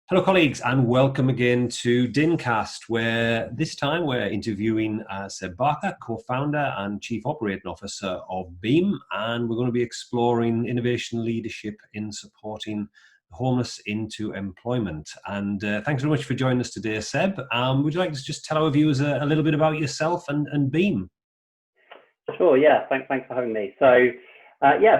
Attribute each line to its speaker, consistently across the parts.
Speaker 1: Hello, colleagues, and welcome again to DINCast, where this time we're interviewing Seb Barker, co-founder and chief operating officer of Beam, and we're going to be exploring innovation leadership in supporting the homeless into employment. And thanks very much for joining us today, Seb. Would you like to just tell our viewers a little bit about yourself and Beam?
Speaker 2: Sure, yeah, thanks for having me.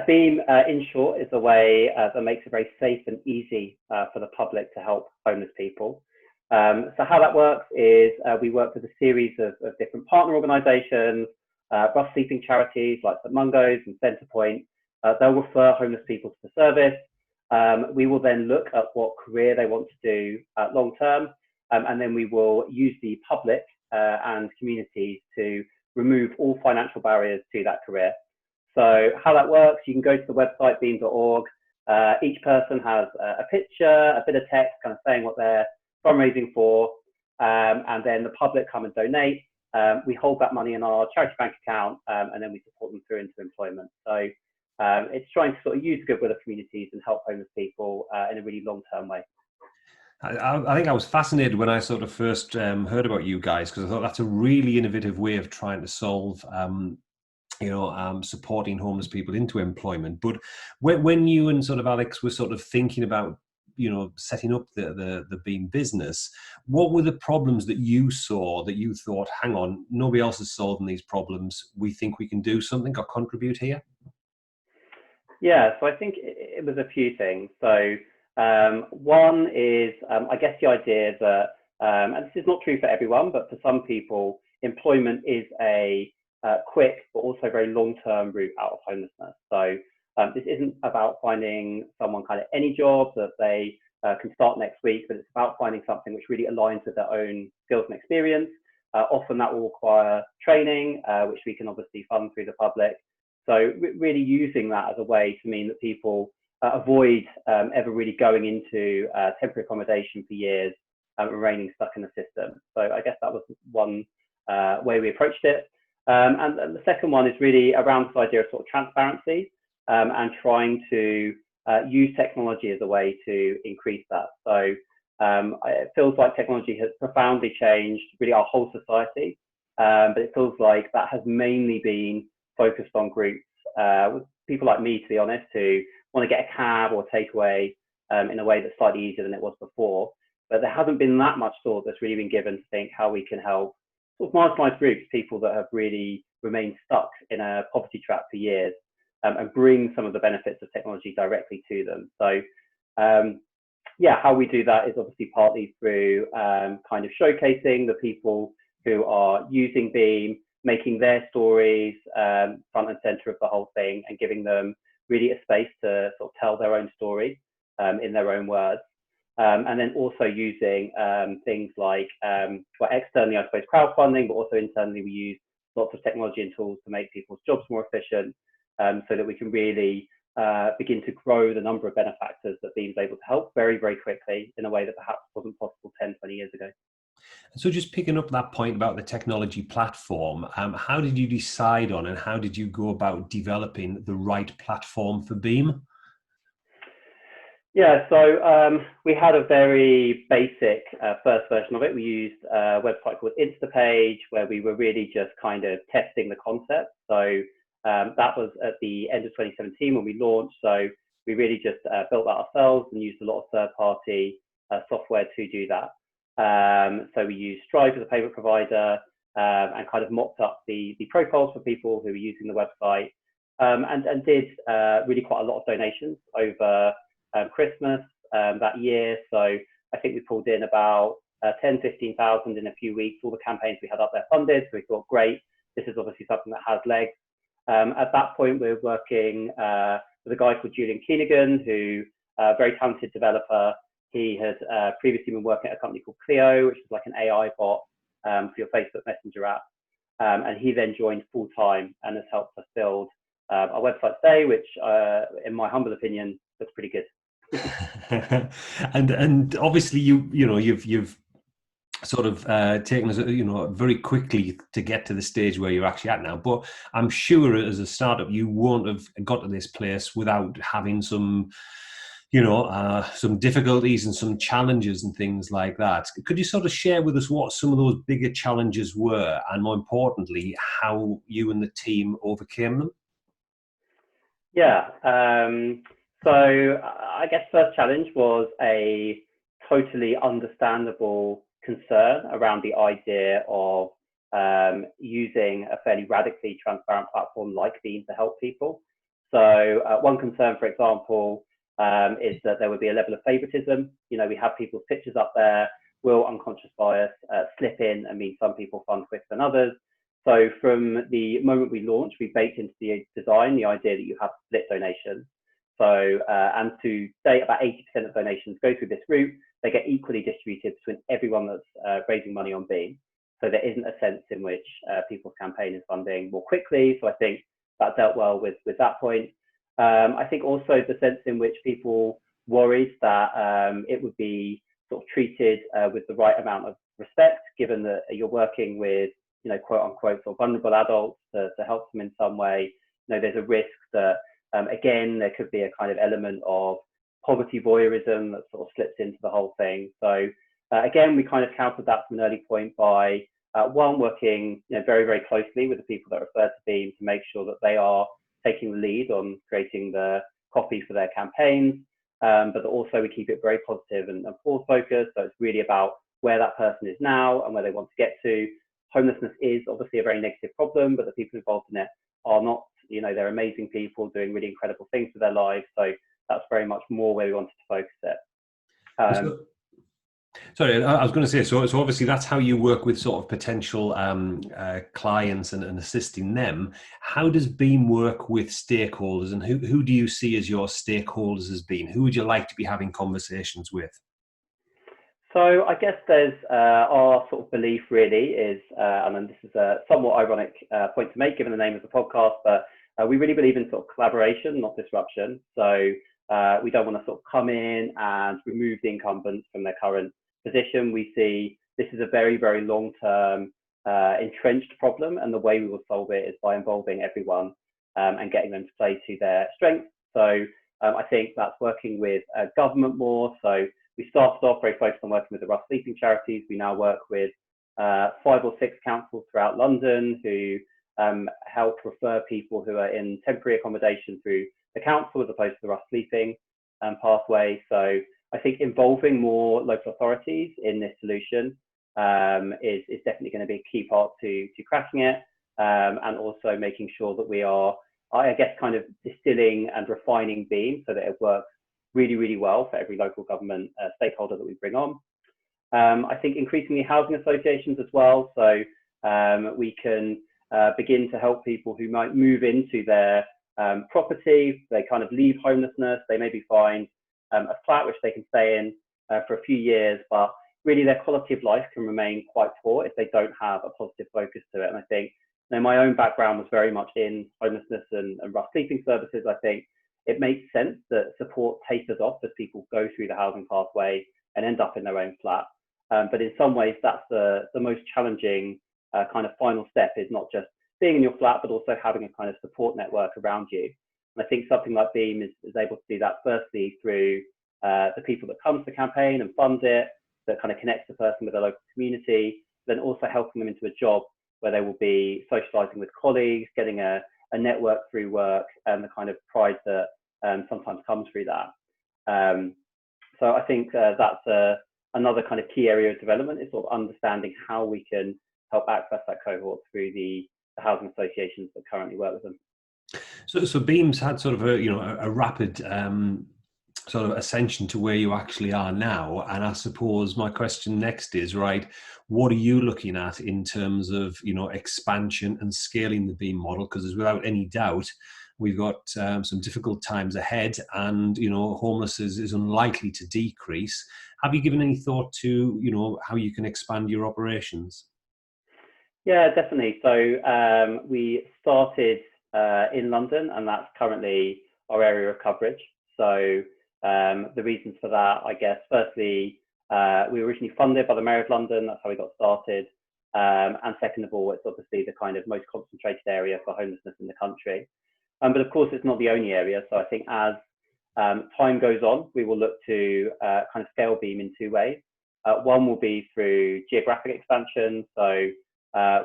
Speaker 2: Beam, in short, is a way that makes it very safe and easy for the public to help homeless people. So how that works is we work with a series of different partner organisations, rough sleeping charities like St Mungo's and Centrepoint. They'll refer homeless people to the service. We will then look at what career they want to do long term, and then we will use the public and communities to remove all financial barriers to that career. So how that works, you can go to the website beam.org. Each person has a picture, a bit of text kind of saying what they're fundraising for, and then the public come and donate. We hold that money in our charity bank account, and then we support them through into employment. So it's trying to sort of use the goodwill of communities and help homeless people in a really long-term way.
Speaker 1: I think I was fascinated when I sort of first heard about you guys, because I thought that's a really innovative way of trying to solve supporting homeless people into employment. But when you and sort of Alex were sort of thinking about, setting up the Beam business, what were the problems that you saw that you thought, hang on, nobody else is solving these problems, we think we can do something or contribute here?
Speaker 2: Yeah, so I think it was a few things. So one is, I guess the idea that, and this is not true for everyone, but for some people, employment is a quick but also very long-term route out of homelessness. So this isn't about finding someone kind of any job that they can start next week, but it's about finding something which really aligns with their own skills and experience. Often that will require training, which we can obviously fund through the public. So really using that as a way to mean that people avoid ever really going into temporary accommodation for years and remaining stuck in the system. So I guess that was one way we approached it. And the second one is really around this idea of sort of transparency and trying to use technology as a way to increase that. So it feels like technology has profoundly changed really our whole society, but it feels like that has mainly been focused on groups, with people like me, to be honest, who want to get a cab or takeaway in a way that's slightly easier than it was before. But there hasn't been that much thought that's really been given to think how we can help sort of marginalised groups, people that have really remained stuck in a poverty trap for years, and bring some of the benefits of technology directly to them. So how we do that is obviously partly through kind of showcasing the people who are using Beam, making their stories front and center of the whole thing, and giving them really a space to sort of tell their own story in their own words. And then also using things like, externally, I suppose, crowdfunding, but also internally, we use lots of technology and tools to make people's jobs more efficient, so that we can really begin to grow the number of benefactors that Beam's able to help very, very quickly in a way that perhaps wasn't possible 10, 20 years ago.
Speaker 1: So just picking up that point about the technology platform, how did you decide on and how did you go about developing the right platform for Beam?
Speaker 2: Yeah, so we had a very basic first version of it. We used a website called Instapage, where we were really just kind of testing the concept. So that was at the end of 2017 when we launched. So we really just built that ourselves and used a lot of third-party software to do that. So we used Stripe as a payment provider and kind of mocked up the profiles for people who were using the website, and did really quite a lot of donations over Christmas that year. So I think we pulled in about 10, 15,000 in a few weeks. All the campaigns we had up there funded. So we thought, great, this is obviously something that has legs. At that point, we were working with a guy called Julian Keenigan, who a very talented developer. He had previously been working at a company called Clio, which is like an AI bot for your Facebook Messenger app. And he then joined full time and has helped us build our website today, which in my humble opinion, looks pretty good.
Speaker 1: and obviously you've sort of taken us very quickly to get to the stage where you're actually at now, but I'm sure as a startup you won't have got to this place without having some some difficulties and some challenges and things like that. Could you sort of share with us what some of those bigger challenges were, and more importantly, how you and the team overcame them?
Speaker 2: Yeah. So I guess first challenge was a totally understandable concern around the idea of using a fairly radically transparent platform like Beam to help people. So one concern, for example, is that there would be a level of favoritism. We have people's pictures up there. Will unconscious bias slip in and mean some people fund quicker than others? So from the moment we launched, we baked into the design the idea that you have split donations. So, and to date, about 80% of donations go through this route. They get equally distributed between everyone that's raising money on Beam. So there isn't a sense in which people's campaign is funding more quickly. So I think that dealt well with that point. I think also the sense in which people worried that it would be sort of treated with the right amount of respect, given that you're working with quote unquote, sort of vulnerable adults to help them in some way. There's a risk that, again, there could be a kind of element of poverty voyeurism that sort of slips into the whole thing. So again, we kind of countered that from an early point by one, working very, very closely with the people that refer to Beam to make sure that they are taking the lead on creating the copy for their campaigns, but also we keep it very positive and forward focused. So it's really about where that person is now and where they want to get to. Homelessness is obviously a very negative problem, but the people involved in it are not, they're amazing people doing really incredible things with their lives. So that's very much more where we wanted to focus it.
Speaker 1: Sorry, I was going to say, so obviously that's how you work with sort of potential clients and assisting them. How does Beam work with stakeholders, and who do you see as your stakeholders as Beam? Who would you like to be having conversations with?
Speaker 2: So I guess there's our sort of belief really is, and then this is a somewhat ironic point to make given the name of the podcast, but we really believe in sort of collaboration, not disruption. So we don't want to sort of come in and remove the incumbents from their current position. We see this is a very, very long-term entrenched problem, and the way we will solve it is by involving everyone and getting them to play to their strengths. So I think that's working with government more. So we started off very focused on working with the rough sleeping charities. We now work with 5 or 6 councils throughout London who help refer people who are in temporary accommodation through the council as opposed to the rough sleeping pathway. So I think involving more local authorities in this solution is definitely going to be a key part to cracking it, and also making sure that we are, I guess, kind of distilling and refining Beam so that it works really, really well for every local government stakeholder that we bring on. I think increasingly housing associations as well. So we can begin to help people who might move into their property. They kind of leave homelessness. They maybe find a flat which they can stay in for a few years, but really their quality of life can remain quite poor if they don't have a positive focus to it. And I think my own background was very much in homelessness and rough sleeping services. I think it makes sense that support tapers off as people go through the housing pathway and end up in their own flat. But in some ways, that's the most challenging kind of final step, is not just being in your flat, but also having a kind of support network around you. And I think something like Beam is able to do that firstly through the people that come to the campaign and fund it, that kind of connects the person with a local community, then also helping them into a job where they will be socializing with colleagues, getting a network through work, and the kind of pride that sometimes comes through that. So I think that's another kind of key area of development, is sort of understanding how we can help access that cohort through the housing associations that currently work with them.
Speaker 1: So Beam's had sort of a rapid sort of ascension to where you actually are now, and I suppose my question next is, right, what are you looking at in terms of expansion and scaling the Beam model? Because there's without any doubt we've got some difficult times ahead, and homelessness is unlikely to decrease. Have you given any thought to how you can expand your operations?
Speaker 2: Yeah, definitely. So we started in London, and that's currently our area of coverage. So the reasons for that, I guess, firstly, we were originally funded by the Mayor of London. That's how we got started. And second of all, it's obviously the kind of most concentrated area for homelessness in the country. But of course, it's not the only area. So I think as time goes on, we will look to kind of scale Beam in two ways. One will be through geographic expansion. So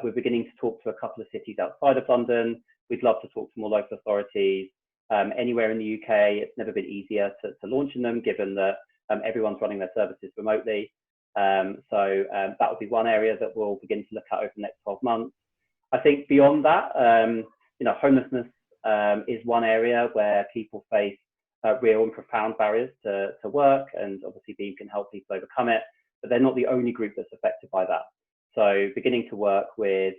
Speaker 2: we're beginning to talk to a couple of cities outside of London. We'd love to talk to more local authorities. Anywhere in the UK, it's never been easier to launch in them, given that everyone's running their services remotely. So that would be one area that we'll begin to look at over the next 12 months. I think beyond that, homelessness is one area where people face real and profound barriers to work, and obviously Beam can help people overcome it, but they're not the only group that's affected by that. So beginning to work with,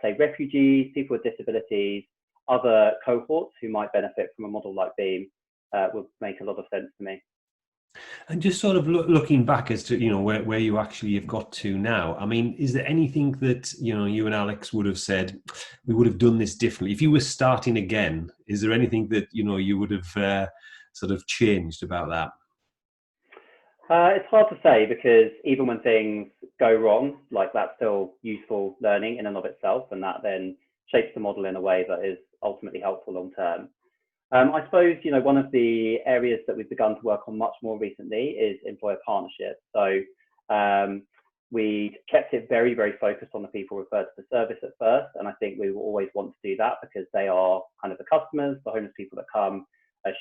Speaker 2: say, refugees, people with disabilities, other cohorts who might benefit from a model like Beam would make a lot of sense to me.
Speaker 1: And just sort of looking back as to, where you actually have got to now, I mean, is there anything that, you and Alex would have said, we would have done this differently? If you were starting again, is there anything that, you would have sort of changed about that?
Speaker 2: It's hard to say, because even when things go wrong, like, that's still useful learning in and of itself, and that then shapes the model in a way that is ultimately helpful long term. I suppose, one of the areas that we've begun to work on much more recently is employer partnerships. So we kept it very, very focused on the people referred to the service at first. And I think we will always want to do that, because they are kind of the customers. The homeless people that come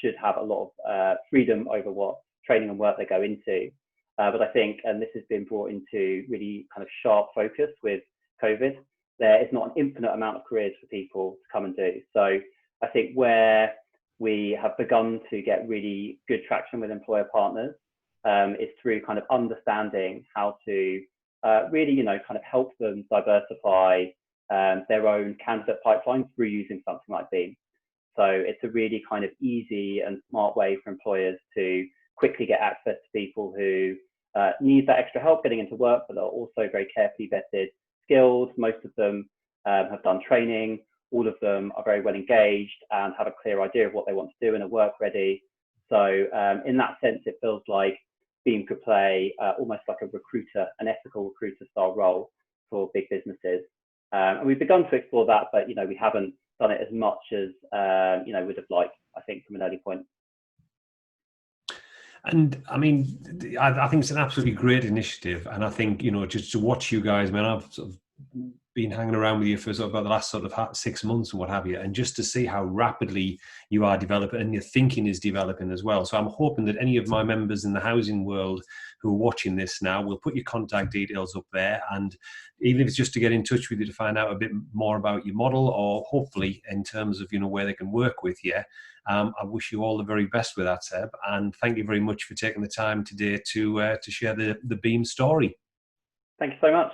Speaker 2: should have a lot of freedom over what training and work they go into. But I think, and this has been brought into really kind of sharp focus with COVID, there is not an infinite amount of careers for people to come and do. So I think where we have begun to get really good traction with employer partners is through kind of understanding how to really, kind of help them diversify their own candidate pipeline through using something like Beam. So it's a really kind of easy and smart way for employers to quickly get access to people who need that extra help getting into work, but are also very carefully vetted, skilled. Most of them have done training. All of them are very well engaged and have a clear idea of what they want to do and are work ready. So in that sense, it feels like Beam could play almost like a recruiter, an ethical recruiter style role for big businesses. And we've begun to explore that, but we haven't done it as much as would have liked, I think, from an early point.
Speaker 1: And I mean, I think it's an absolutely great initiative. And I think, just to watch you guys, man, I've sort of been hanging around with you for sort of about the last sort of 6 months and what have you, and just to see how rapidly you are developing and your thinking is developing as well. So I'm hoping that any of my members in the housing world who are watching this now will put your contact details up there, and even if it's just to get in touch with you to find out a bit more about your model, or hopefully in terms of where they can work with you. I wish you all the very best with that, Seb, and thank you very much for taking the time today to share the Beam story.
Speaker 2: Thank you so much.